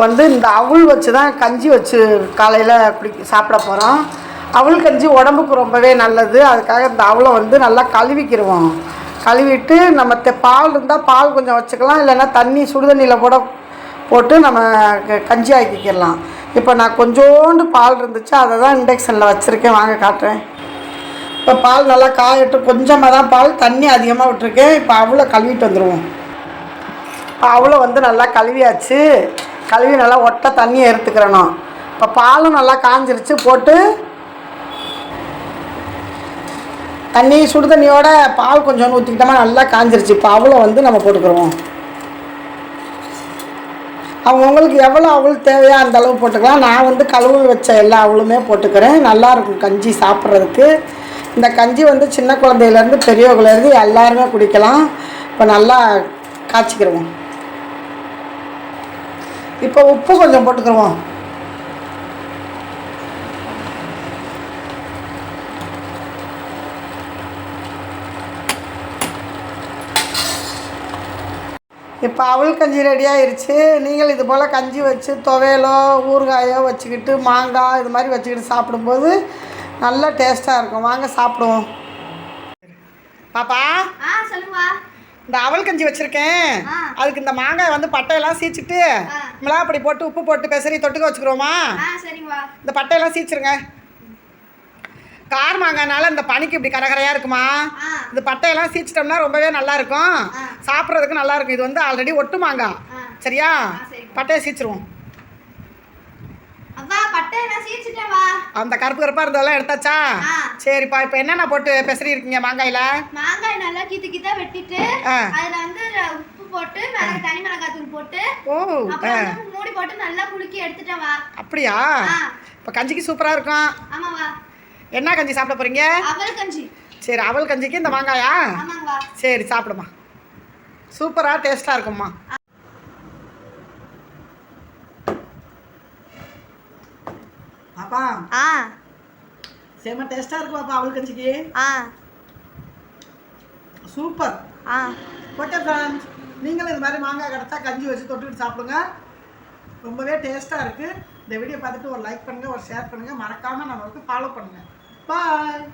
வந்து இந்த அவுள் வச்சு தான் கஞ்சி வச்சு காலையில் சாப்பிட போகிறோம். அவுள் கஞ்சி உடம்புக்கு ரொம்பவே நல்லது. அதுக்காக இந்த அவளை வந்து நல்லா கழுவிக்கிடுவோம். கழுவிட்டு நம்ம பால் இருந்தால் பால் கொஞ்சம் வச்சுக்கலாம், இல்லைன்னா தண்ணி சுடுதண்ணியில் போட்டு நம்ம கஞ்சி ஆக்கிக்கிடலாம். இப்போ நான் கொஞ்சோண்டு பால் இருந்துச்சு, அதை தான் இண்டக்ஷனில் வச்சுருக்கேன். வாங்க காட்டுறேன். இப்போ பால் நல்லா காயட்டு, கொஞ்சமாக தான் பால், தண்ணி அதிகமாக விட்டுருக்கேன். இப்போ அவளை கழுவிட்டு வந்துடுவோம். இப்போ அவளை வந்து நல்லா கழுவியாச்சு. கழுவி நல்லா ஒட்டை தண்ணியை எடுத்துக்கிறணும். இப்போ பாலும் நல்லா காஞ்சிருச்சு. போட்டு தண்ணி சுடு தண்ணியோட பால் கொஞ்சம் ஊற்றிக்கிட்டோமா நல்லா காஞ்சிருச்சு. இப்போ அவளை வந்து நம்ம போட்டுக்கிறோம். அவங்கவுங்களுக்கு எவ்வளோ அவள் தேவையோ அந்த அளவு போட்டுக்கலாம். நான் வந்து கழுவு வச்ச எல்லா அவளுமே போட்டுக்கிறேன். நல்லாயிருக்கும் கஞ்சி சாப்பிட்றதுக்கு. இந்த கஞ்சி வந்து சின்ன குழந்தையிலேருந்து பெரியவங்கலேருந்து எல்லாருமே குடிக்கலாம். இப்போ நல்லா காய்ச்சிக்கிடுவோம். இப்போ உப்பு கொஞ்சம் போட்டுக்கிடுவோம். இப்போ அவள் கஞ்சி ரெடி ஆயிடுச்சு. நீங்கள் இது போல் கஞ்சி வச்சு துவையலோ ஊறுகாயோ வச்சுக்கிட்டு மாங்காய் இது மாதிரி வச்சுக்கிட்டு சாப்பிடும்போது நல்லா டேஸ்ட்டாக இருக்கும். வாங்க சாப்பிடுவோம். பாப்பா சொல்லுவா. இந்த அவல் கஞ்சி வச்சுருக்கேன். அதுக்கு இந்த மாங்காய் வந்து பட்டையெல்லாம் சீச்சிட்டு மிளகாப்பொடி போட்டு உப்பு போட்டு பெசரி தொட்டுக்க வச்சுக்கிறோமா? இந்த பட்டையெல்லாம் சீச்சிருங்க. கார் மாங்காய்னால இந்த பனிக்கு இப்படி கரகரையாக இருக்குமா? இந்த பட்டையெல்லாம் சீச்சிட்டோம்னா ரொம்பவே நல்லாயிருக்கும், சாப்பிட்றதுக்கு நல்லாயிருக்கும். இது வந்து ஆல்ரெடி ஒட்டு மாங்காய். சரியா? பட்டையை சீச்சிருவோம். அந்த கருப்பு கருப்பாக இருந்ததெல்லாம் எடுத்தாச்சா? சரிப்பா. இப்போ என்னென்ன போட்டு பெசரி இருக்கீங்க மாங்காயில்? மாங்காய் நல்லா கீத்து கீத்தா வெட்டிட்டு அதில் வந்து உப்பு போட்டு தனி மிளகாய் தூள் போட்டு மூடி போட்டு நல்லா குலுக்கி எடுத்துட்டேன். அப்படியா? இப்போ கஞ்சிக்கு சூப்பராக இருக்கும். ஆமாவா. என்ன கஞ்சி சாப்பிட போறீங்க? அவல் கஞ்சி. சரி, அவல் கஞ்சிக்கு இந்த மாங்காயா? ஆமாங்க. சரி, சாப்பிடுமா. சூப்பராக டேஸ்ட்டாக இருக்கும்மா. பாப்பா செம்ம டேஸ்ட்டாக இருக்கு பாப்பா அவல் கஞ்சிக்கு. சூப்பர். ஓகே ஃப்ரெண்ட்ஸ், நீங்களும் இந்த மாதிரி மாங்காய் கிடச்சா கஞ்சி வச்சு தொட்டுக்கிட்டு சாப்பிடுங்க. ரொம்பவே டேஸ்ட்டாக இருக்குது. இந்த வீடியோ பார்த்துட்டு ஒரு லைக் பண்ணுங்கள், ஒரு ஷேர் பண்ணுங்கள், மறக்காமல் நம்மளுக்கு ஃபாலோ பண்ணுங்கள். பாய்.